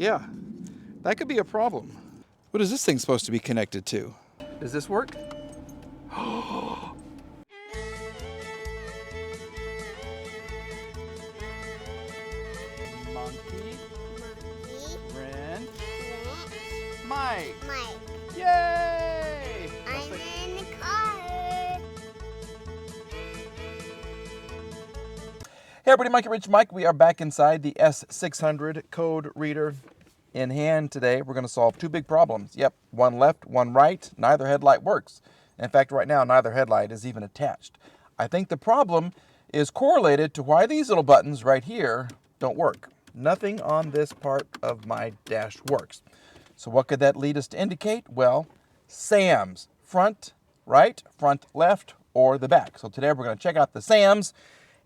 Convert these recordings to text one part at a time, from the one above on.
Yeah, that could be a problem. What is this thing supposed to be connected to? Does this work? Monkey, Ren, Mike. Yay! I'm in the car. Hey everybody, Mikey Rich Mike. We are back inside the S600 code reader in hand today. We're going to solve two big problems. Yep, one left, one right. Neither headlight works. In fact, right now, neither headlight is even attached. I think the problem is correlated to why these little buttons right here don't work. Nothing on this part of my dash works. So what could that lead us to indicate? Well, SAMS, front right, front left, or the back. So today we're going to check out the SAMS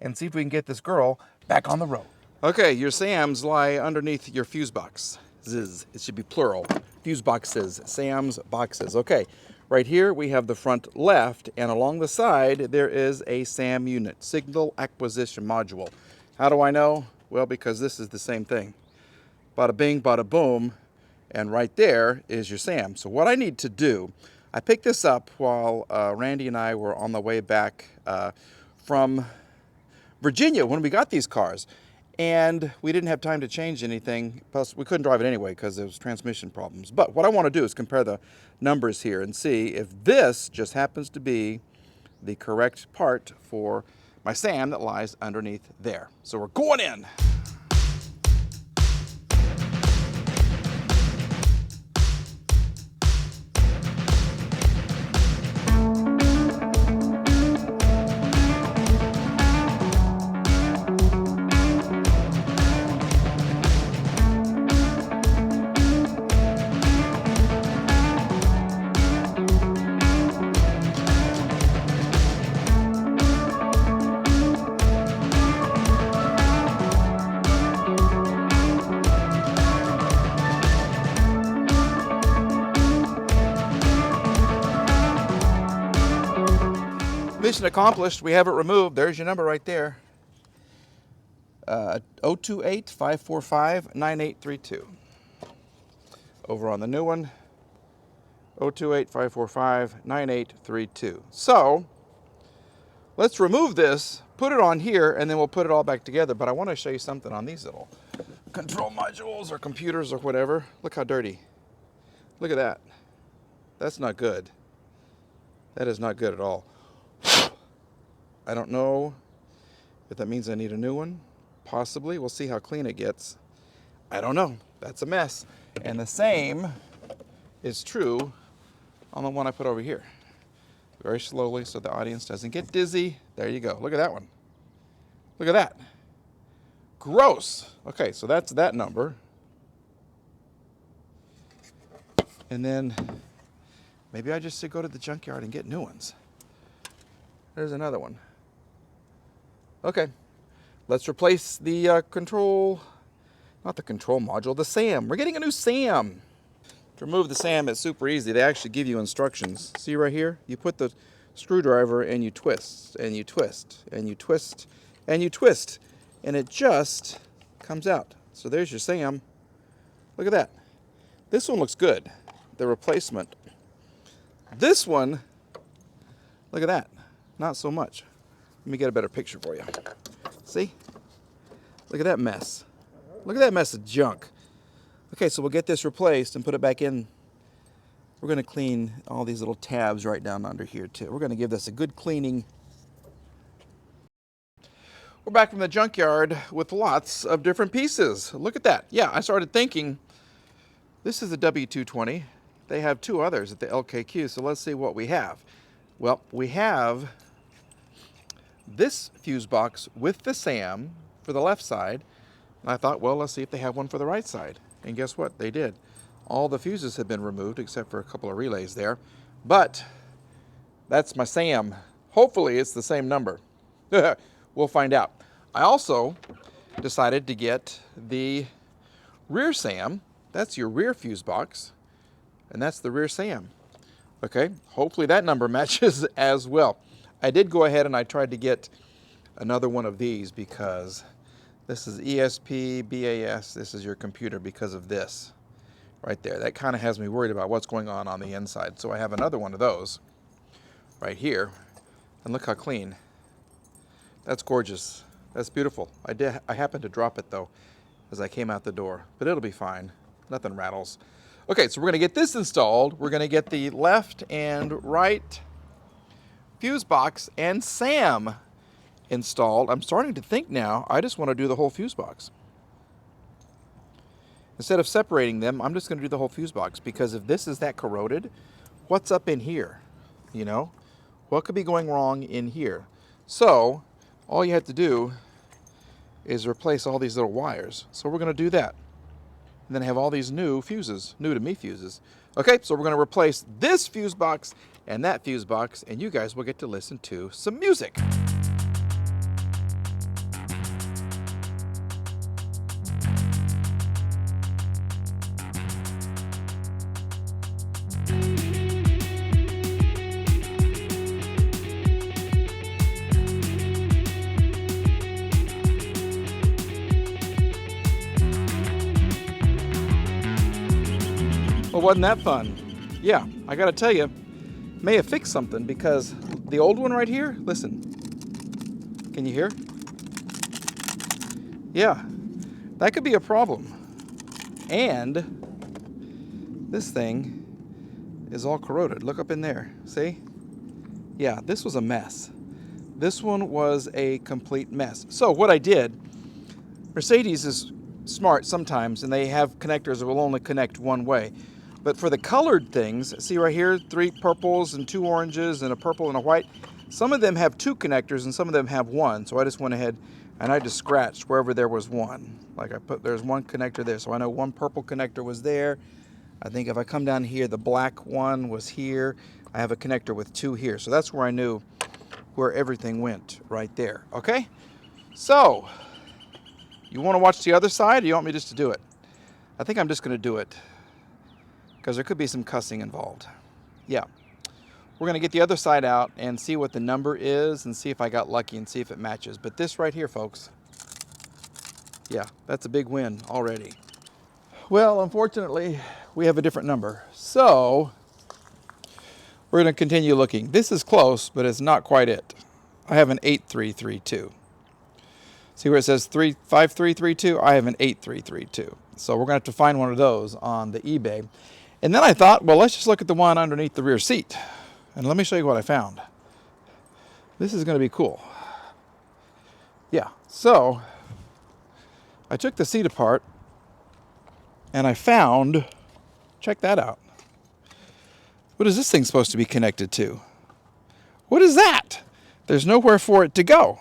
and see if we can get this girl back on the road. Okay, your SAMS lie underneath your fuse box. Ziz, it should be plural. Fuse boxes, SAMS boxes. Okay, right here we have the front left, and along the side there is a SAM unit, signal acquisition module. How do I know? Well, because this is the same thing. Bada bing, bada boom, and right there is your SAM. So what I need to do, I picked this up while Randy and I were on the way back from Virginia when we got these cars, and we didn't have time to change anything, plus we couldn't drive it anyway because there was transmission problems. But what I want to do is compare the numbers here and see if this just happens to be the correct part for my SAM that lies underneath there. So we're going in. Mission accomplished. We have it removed. There's your number right there. 028-545-9832. Over on the new one, 028-545-9832. So let's remove this, put it on here, and then we'll put it all back together. But I want to show you something on these little control modules or computers or whatever. Look how dirty. Look at that. That's not good. That is not good at all. I don't know if that means I need a new one. Possibly. We'll see how clean it gets. I don't know. That's a mess. And the same is true on the one I put over here. Very slowly so the audience doesn't get dizzy. There you go. Look at that one. Look at that. Gross. Okay, so that's that number. And then maybe I just should go to the junkyard and get new ones. There's another one. Okay, let's replace the not the control module, the SAM. We're getting a new SAM. To remove the SAM, it's super easy. They actually give you instructions. See right here? You put the screwdriver and you twist, and you twist, and you twist, and you twist, and it just comes out. So there's your SAM. Look at that. This one looks good, the replacement. This one, look at that. Not so much. Let me get a better picture for you. See? Look at that mess. Look at that mess of junk. Okay, so we'll get this replaced and put it back in. We're going to clean all these little tabs right down under here too. We're going to give this a good cleaning. We're back from the junkyard with lots of different pieces. Look at that. Yeah, I started thinking, this is a W220. They have two others at the LKQ, so let's see what we have. Well, we have this fuse box with the SAM for the left side. And I thought, well, let's see if they have one for the right side. And guess what? They did. All the fuses have been removed except for a couple of relays there. But that's my SAM. Hopefully it's the same number. We'll find out. I also decided to get the rear SAM. That's your rear fuse box. And that's the rear SAM. Okay, hopefully that number matches as well. I did go ahead and I tried to get another one of these because This is ESP, BAS. This is your computer because of this right there. That kind of has me worried about what's going on the inside. So I have another one of those right here. And look how clean. That's gorgeous. That's beautiful. I happened to drop it though as I came out the door, but it'll be fine. Nothing rattles. Okay, so we're gonna get this installed. We're gonna get the left and right fuse box and SAM installed. I'm starting to think now, I just want to do the whole fuse box. Instead of separating them, I'm just going to do the whole fuse box, because if this is that corroded, what's up in here? You know, what could be going wrong in here? So all you have to do is replace all these little wires. So we're going to do that. And then have all these new fuses, new to me fuses. Okay, so we're going to replace this fuse box and that fuse box, and you guys will get to listen to some music. Well, wasn't that fun? Yeah, I gotta tell you, may have fixed something, because the old one right here, listen, can you hear? Yeah, that could be a problem. And this thing is all corroded. Look up in there, see? Yeah, this was a mess. This one was a complete mess. So what I did, Mercedes is smart sometimes, and they have connectors that will only connect one way. But for the colored things, see right here, 3 purples and 2 oranges and a purple and a white. Some of them have 2 connectors and some of them have 1. So I just went ahead and I just scratched wherever there was 1. Like there's 1 connector there. So I know 1 purple connector was there. I think if I come down here, the black one was here. I have a connector with 2 here. So that's where I knew where everything went right there. Okay? So, you want to watch the other side, or you want me just to do it? I think I'm just going to do it, because there could be some cussing involved. Yeah. We're going to get the other side out and see what the number is and see if I got lucky and see if it matches. But this right here, folks, yeah, that's a big win already. Well, unfortunately, we have a different number. So we're going to continue looking. This is close, but it's not quite it. I have an 8332. See where it says 5332? I have an 8332. So we're going to have to find one of those on the eBay. And then I thought, well, let's just look at the one underneath the rear seat. And let me show you what I found. This is going to be cool. Yeah, so I took the seat apart and I found, check that out. What is this thing supposed to be connected to? What is that? There's nowhere for it to go.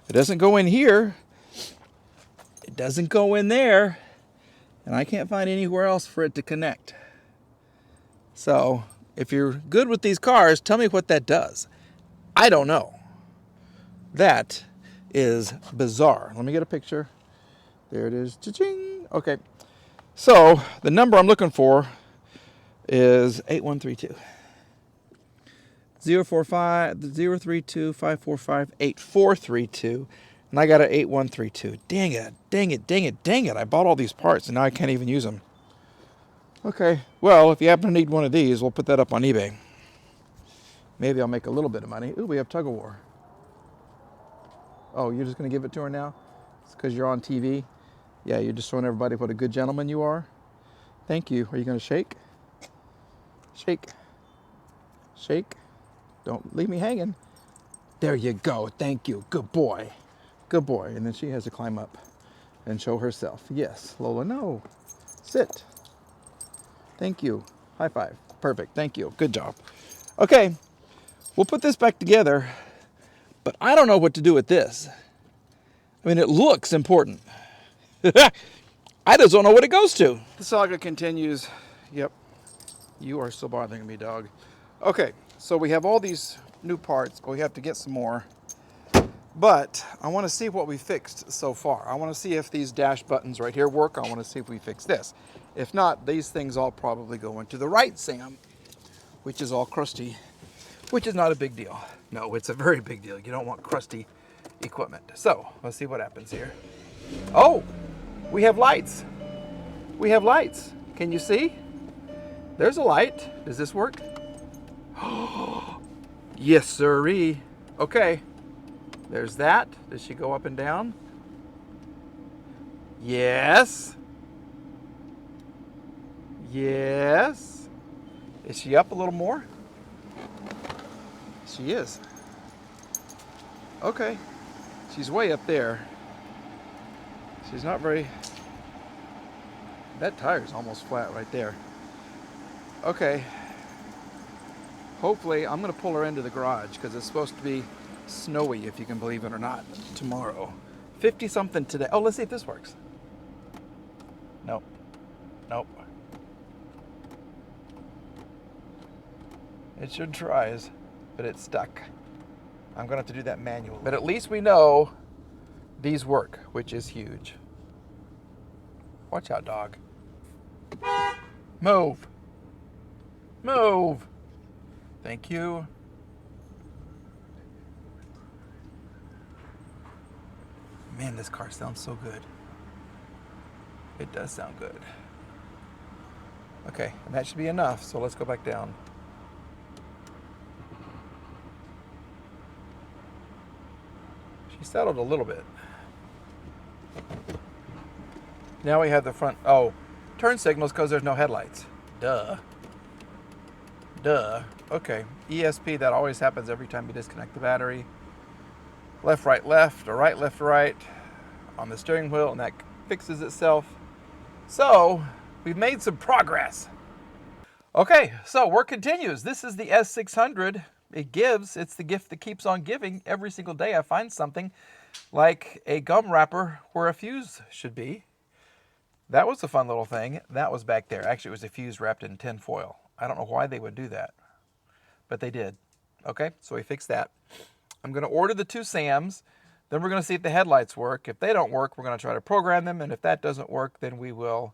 It doesn't go in here. It doesn't go in there. And I can't find anywhere else for it to connect. So, if you're good with these cars, tell me what that does. I don't know. That is bizarre. Let me get a picture. There it is. Cha-ching. Okay. So, the number I'm looking for is 8132. 032-545-8432. And I got an 8132. Dang it, dang it, dang it, dang it. I bought all these parts and now I can't even use them. Okay, well, if you happen to need one of these, we'll put that up on eBay. Maybe I'll make a little bit of money. Ooh, we have tug of war. Oh, you're just going to give it to her now? It's because you're on TV? Yeah, you're just showing everybody what a good gentleman you are? Thank you. Are you going to shake? Shake. Shake. Don't leave me hanging. There you go. Thank you. Good boy. Good boy. And then she has to climb up and show herself. Yes, Lola, no. Sit. Thank you. High five. Perfect. Thank you. Good job. Okay, we'll put this back together, but I don't know what to do with this. I mean, it looks important. I just don't know what it goes to. The saga continues. Yep. You are still bothering me, dog. Okay, so we have all these new parts, but we have to get some more. But I want to see what we fixed so far. I want to see if these dash buttons right here work. I want to see if we fix this. If not, these things all probably go into the right SAM, which is all crusty, which is not a big deal. No, it's a very big deal. You don't want crusty equipment. So let's see what happens here. Oh, we have lights. We have lights. Can you see? There's a light. Does this work? Yes, sirree. Okay. There's that. Does she go up and down? Yes. Yes. Is she up a little more? She is. Okay. She's way up there. She's not very... That tire's almost flat right there. Okay. Hopefully, I'm going to pull her into the garage because it's supposed to be snowy, if you can believe it or not, tomorrow. 50 something today. Oh, let's see if this works. Nope. Nope. It should tries, but it's stuck. I'm going to have to do that manually. But at least we know these work, which is huge. Watch out, dog. Move. Move. Thank you. Man, this car sounds so good. It does sound good. Okay, and that should be enough, so let's go back down. She settled a little bit. Now we have the front, oh, turn signals because there's no headlights. Duh. Duh. Okay, ESP, that always happens every time you disconnect the battery. Left, or right, left, right on the steering wheel, and that fixes itself. So, we've made some progress. Okay, so work continues. This is the S600. It gives, it's the gift that keeps on giving. Every single day I find something like a gum wrapper where a fuse should be. That was a fun little thing. That was back there. Actually, it was a fuse wrapped in tin foil. I don't know why they would do that, but they did. Okay, so we fixed that. I'm going to order the 2 SAMs. Then we're going to see if the headlights work. If they don't work, we're going to try to program them. And if that doesn't work, then we will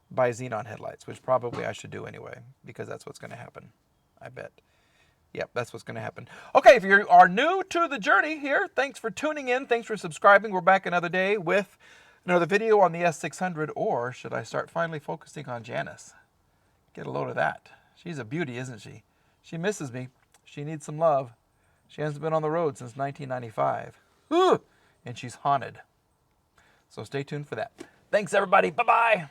buy xenon headlights, which probably I should do anyway, because that's what's going to happen, I bet. Yep, that's what's going to happen. Okay, if you are new to the journey here, thanks for tuning in. Thanks for subscribing. We're back another day with another video on the S600. Or should I start finally focusing on Janice? Get a load of that. She's a beauty, isn't she? She misses me. She needs some love. She hasn't been on the road since 1995. Ooh, and she's haunted. So stay tuned for that. Thanks, everybody. Bye-bye.